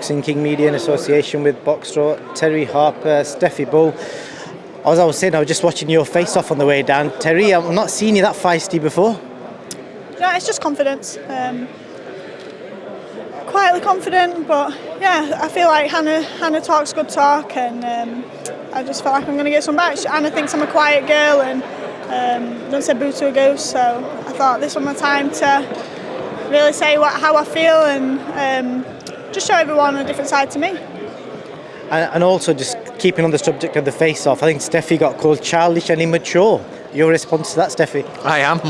Boxing King Media in association with Boxstro, Terri, Harper, Stefy, Bull. As I was saying, I was just watching your face-off on the way down. Terri, I've not seen you that feisty before. Yeah, it's just confidence. Quietly confident, but yeah, I feel like Hannah talks good talk, and I just feel like I'm going to get some back. Hannah thinks I'm a quiet girl and don't say boo to a ghost, so I thought this was my time to really say how I feel and just show everyone a different side to me. And also, just keeping on the subject of the face-off, I think Stefy got called childish and immature. Your response to that, Stefy? I am.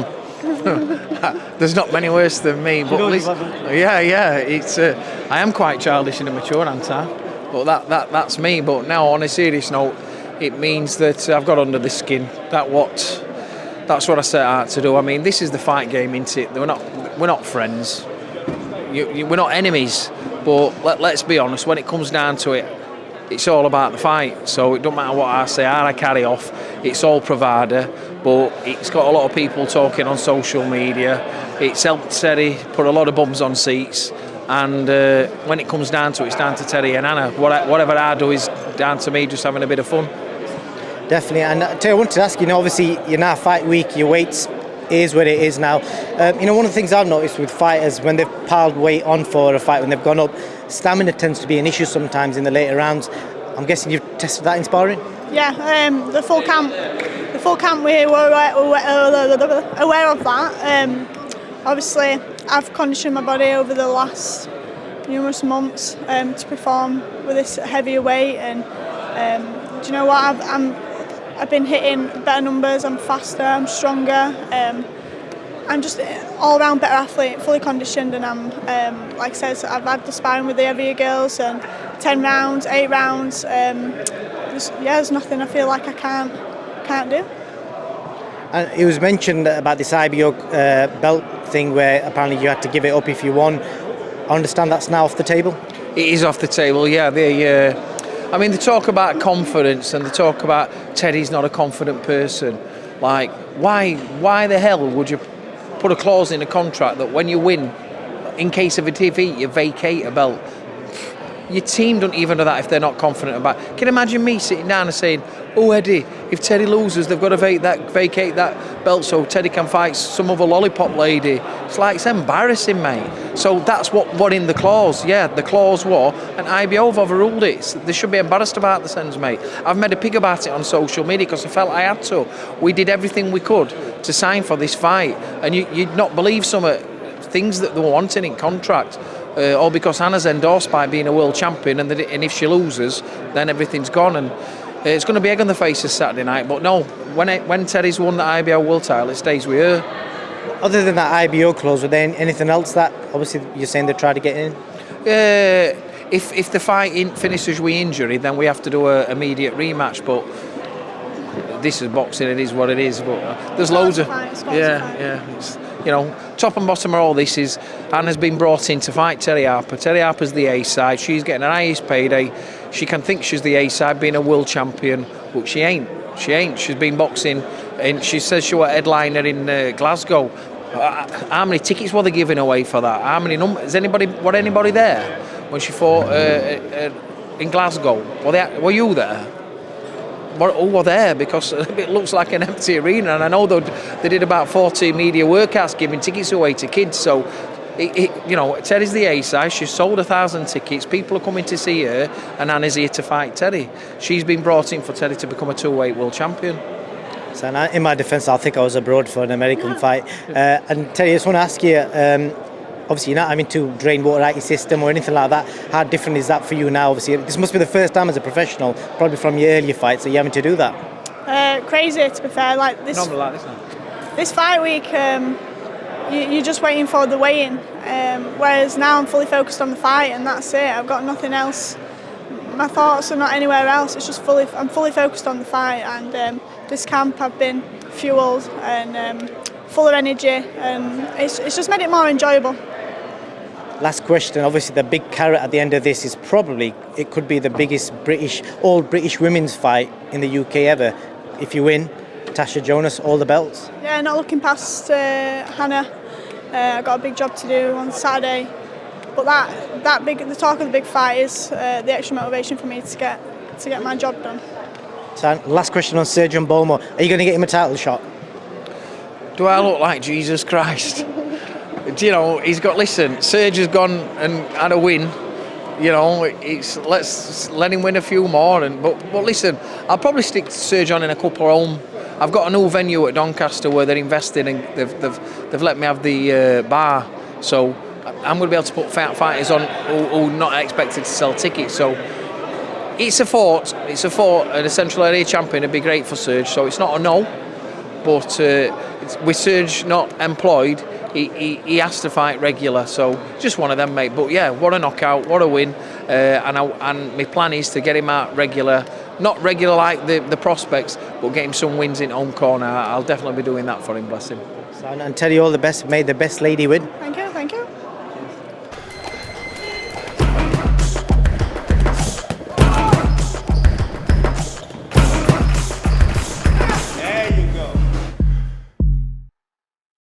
There's not many worse than me, but at least, it's I am quite childish and immature, aren't I? But that's me. But now, on a serious note, it means that I've got under the skin. That's what I set out to do. I mean, this is the fight game, isn't it? We're not friends. We're not enemies. But let's be honest. When it comes down to it, it's all about the fight. So it don't matter what I say, how I carry off. It's all bravado. But it's got a lot of people talking on social media. It's helped Terri put a lot of bums on seats. And when it comes down to it, it's down to Terri and Hannah. Whatever I do is down to me, just having a bit of fun. Definitely. And Terri, I wanted to ask you, obviously you're now fight week, your weight is what it is now. One of the things I've noticed with fighters, when they've piled weight on for a fight, when they've gone up, stamina tends to be an issue sometimes in the later rounds. I'm guessing you've tested that in sparring? Yeah, the full camp we were aware of that. Obviously, I've conditioned my body over the last numerous months to perform with this heavier weight, and do you know what? I've been hitting better numbers. I'm faster. I'm stronger. I'm just all round better athlete, fully conditioned, and I'm like I said, I've had the sparring with the heavier girls and 10 rounds, 8 rounds. There's nothing I feel like I can't do. And it was mentioned about this IBO belt thing where apparently you had to give it up if you won. I understand that's now off the table? It is off the table, yeah. They talk about confidence and they talk about Terry's not a confident person. Like, why the hell would you put a clause in a contract that when you win, in case of a defeat, you vacate a belt? Your team don't even know that if they're not confident about it. Can you imagine me sitting down and saying, oh Eddie, if Terri loses, they've got to vacate that belt so Terri can fight some other lollipop lady. It's embarrassing, mate. So that's what in the clause. Yeah, the clause was, and IBO have overruled it. They should be embarrassed about the sentence, mate. I've made a pig about it on social media because I felt I had to. We did everything we could to sign for this fight, and you'd not believe some things that they were wanting in contract. All because Hannah's endorsed by being a world champion, and if she loses, then everything's gone. And it's going to be egg on the faces Saturday night. But no, when Terry's won the IBO world title, it stays with her. Other than that IBO clause, were there anything else that obviously you're saying they tried to get in? If the fight finishes with injury, then we have to do an immediate rematch. But this is boxing; it is what it is. But there's loads of It's, top and bottom of all this is Hannah's been brought in to fight Terri Harper. Terri Harper's the A side. She's getting her highest payday. She can think she's the A side, being a world champion, but she ain't. She's been boxing, and she says she was a headliner in Glasgow. How many tickets were they giving away for that? How many numbers? Was anybody there when she fought in Glasgow? Were you there? Who were there? Because it looks like an empty arena, and I know they did about 40 media workouts giving tickets away to kids. So, Terry's the A side. She's sold 1,000 tickets. People are coming to see her, and Anna's here to fight Terri. She's been brought in for Terri to become a 2-weight world champion. So in my defence, I think I was abroad for an American fight. And Terri, I just want to ask you, obviously you're not having to drain water out your system or anything like that. How different is that for you now? Obviously, this must be the first time as a professional, probably from your earlier fights, that you're having to do that. Crazy, to be fair. Like this, Not like this now. This fight week, you're just waiting for the weigh-in. Whereas now I'm fully focused on the fight, and that's it. I've got nothing else. My thoughts are not anywhere else. It's just I'm fully focused on the fight, and this camp I've been fueled and full of energy, and it's just made it more enjoyable. Last question, obviously the big carrot at the end of this is it could be the biggest all British women's fight in the UK ever. If you win, Tasha Jonas, all the belts. Yeah, not looking past Hannah. I've got a big job to do on Saturday. But the talk of the big fight is the extra motivation for me to get my job done. So last question on Sergio and Bulmo. Are you going to get him a title shot? Do I look like Jesus Christ? You know, listen, Serge has gone and had a win. You know, let's let him win a few more. But listen, I'll probably stick Serge on in a couple of home. I've got a new venue at Doncaster where they're investing and they've let me have the bar. So I'm going to be able to put fighters on who not expected to sell tickets. So it's a fort, and a Central Area champion would be great for Serge. So it's not a no, but with Serge not employed, he has to fight regular. So just one of them, mate. But yeah, what a knockout, what a win. And my plan is to get him out regular. Not regular like the prospects, but get him some wins in home corner. I'll definitely be doing that for him, bless him. And Terri, all the best. May the best lady win. Thank you.